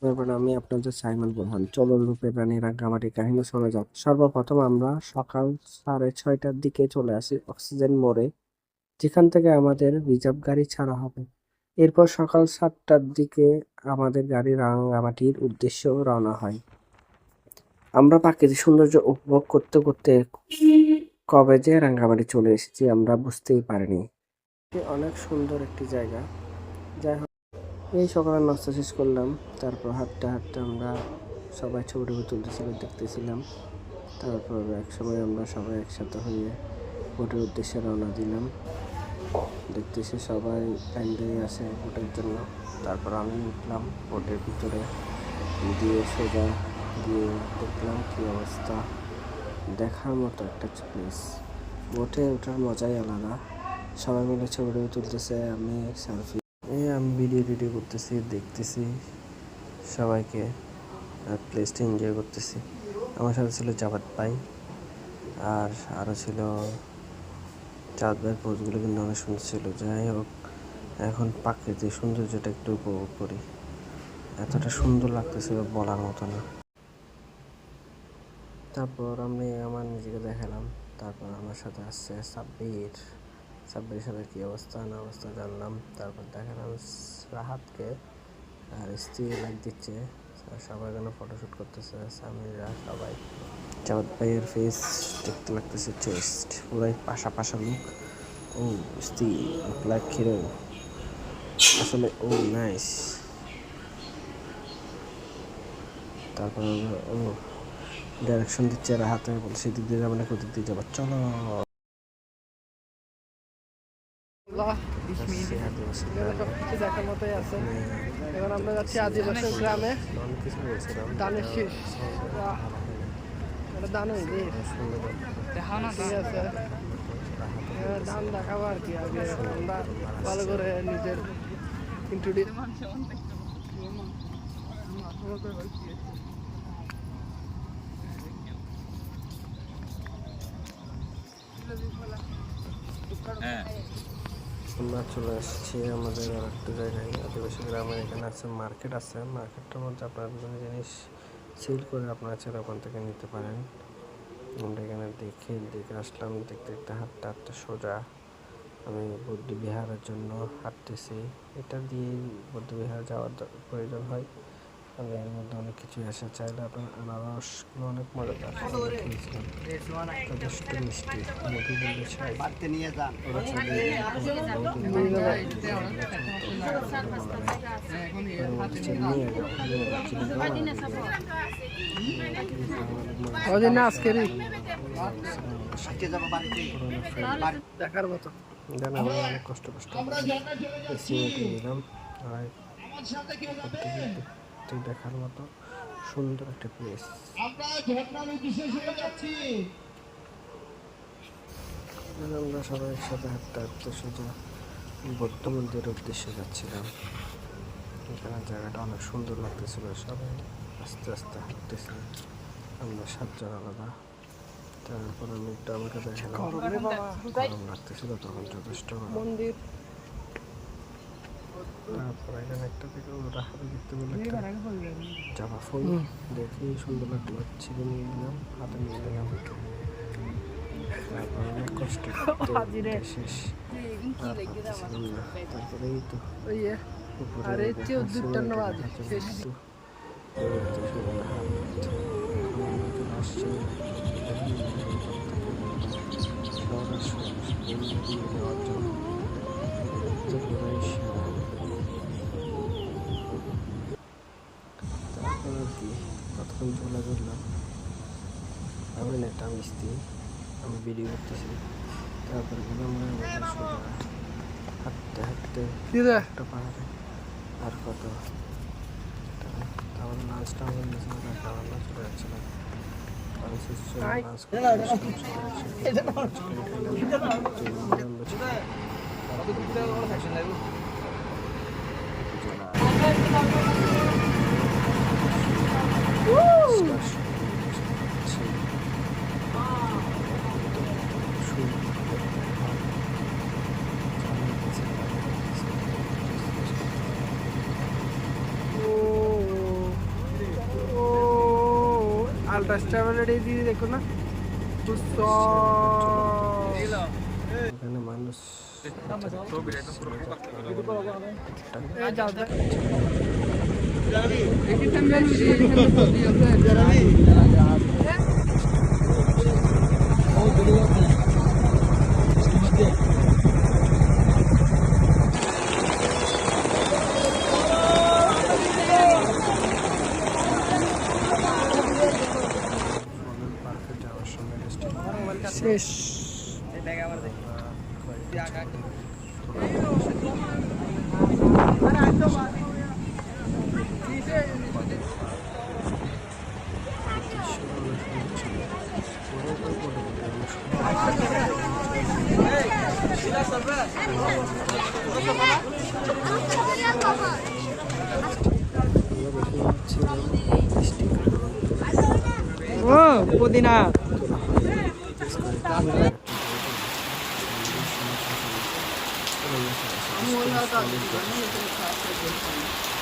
এবার আমি আপনাদের সাইমন বোরহান। চলুন রূপের রানী রাঙ্গামাটির কাহিনী শোনা যাক। সর্বপ্রথম আমরা সকাল 6:30টার দিকে চলে আসি অক্সিজেন মোড়ে, যেখান থেকে আমাদের রিজার্ভ গাড়ি ছাড়া হবে। এরপর সকাল 7টার দিকে আমাদের গাড়ি রাঙ্গামাটির উদ্দেশ্যে রওনা হয়। আমরা প্রাকৃতিক সৌন্দর্য উপভোগ করতে করতে কবে যে রাঙ্গামাটি চলে এসেছি আমরা বুঝতেই পারিনি। এটি অনেক সুন্দর একটি জায়গা। যাই হোক, এই সকালে নাস্তা শেষ করলাম। তারপর হাঁটতে হাঁটতে আমরা সবাই ছবি টবি তুলতেছিল, দেখতেছিলাম। তারপর একসময় আমরা সবাই একসাথে হয়ে বোটের উদ্দেশ্যে রওনা দিলাম। দেখতেছি সবাই লাইন দিয়ে আসে বোটের জন্য। তারপর আমি উঠলাম বোটের ভিতরে, দিয়ে সোজা গিয়ে দেখলাম কি অবস্থা। দেখার মতো একটা প্লেস। বোটে ওঠার মজাই আলাদা। সবাই মিলে ছবি টবি তুলতেছে, আমি সেলফি, আমি ভিডিও টিডিও করতেছি, দেখতেছি সবাইকে, আর প্লেসটা এনজয় করতেছি। আমার সাথে ছিল জাবাত ভাই, আর আরও ছিল জাবাত ভাইয়ের পোজগুলো কিন্তু অনেক সুন্দর ছিল। যাই হোক, এখন প্রাকৃতিক সৌন্দর্যটা একটু উপভোগ করি। এতটা সুন্দর লাগতেছিল বলার মতো না। তারপর আমি আমার নিজেকে দেখালাম। তারপর আমার সাথে আসছে সাব্বিরের সাথে কী অবস্থা না অবস্থা জানলাম। তারপর দেখালাম রাহাতকে, আর স্ত্রী লাইক দিচ্ছে, সবাই যেন ফটোশ্যুট করতেছে, সামিরা সবাই। জাওয়াত ভাইয়ের ফেস দেখতে লাগতেছে চেস্ট পুরাই পাশা পাশা লুক। ও স্ত্রী লাইক হিরো আসলে। ও নাইস। তারপর ও ডাইরেকশন দিচ্ছে রাহাতে, বলছে দিক দিয়ে যাবে না, কোদিক দিয়ে যাবো, চলো। সবকিছু দেখার মতোই আছে। এখন আমরা যাচ্ছি আদিবাসী গ্রামে। দানের শীষ, এটা দান হয়নি, ঠিক আছে। দান দেখাবো আর কি। আগে আমরা ভালো করে নিজের ইন্ট্রোডিউস। আমরা চলে আসছি আমাদের আর একটা জায়গায়, আদিবাসী গ্রামের। এখানে আছে মার্কেট আছে। মার্কেটটার মধ্যে আপনারা বিভিন্ন জিনিস সেল করে আপনারা চাইলে ওখান থেকে নিতে পারেন। আমরা এখানে দেখে আসলাম। দেখতে দেখতে হাঁটতে হাঁটতে সোজা আমি বৌদ্ধবিহারের জন্য হাঁটতেছি। এটা দিয়েই বৌদ্ধবিহার যাওয়ার প্রয়োজন হয়। আর এর মধ্যে অনেক কিছুই আসে। চাইলে আপনার আনারসগুলো অনেক মজাদার, খেয়েছিলাম, যথেষ্ট মিষ্টি। মধু বললে চাই, ওরা চাইলে আজকেরই দেখার মতো। আমি অনেক কষ্ট নিলাম। আর দেখার মতো সুন্দর একটা প্লেস। আমরা সবাই একসাথে হাঁটতে হাঁটতে সোজা বৌদ্ধ মন্দিরের উদ্দেশ্যে যাচ্ছিলাম। এখানে জায়গাটা অনেক সুন্দর লাগতেছিল। সবাই আস্তে আস্তে হাঁটতেছি, আমরা 7জন আলাদা। তারপর আমি একটু আমাকে দেখালাম, গরম লাগতেছিল তখন, যথেষ্ট মন্দির। তারপর এখানে একটা থেকে ওরা হাতে দেখতে পেলে জামা ফুল দেখি সুন্দর লাগলো, ছিঁড়ে নিয়ে নিলাম, হাতে নিয়ে নিলাম। তারপর অনেক কষ্ট শেষ, তারপরে এই তো উপরে আসছে। তারপর আর কি কতক্ষণ ঝোলা ধরলাম। আমি না, একটা মিস্ত্রি, আমি ভিডিও করতেছি। তারপর গেলাম আমাদের সোজা হাঁটতে হাঁটতে একটা পাহাড়ে। আর কত তারপর লাঞ্চটা আমাদের নিয়েছিল, তারপর আমরা চলে যাচ্ছিলাম। আলট্রা স্ট্যাবিলিটি দিয়ে দেখো না এখানে মানুষ পার্কে যাওয়ার সময় শেষ ও পুদিনা Gracias.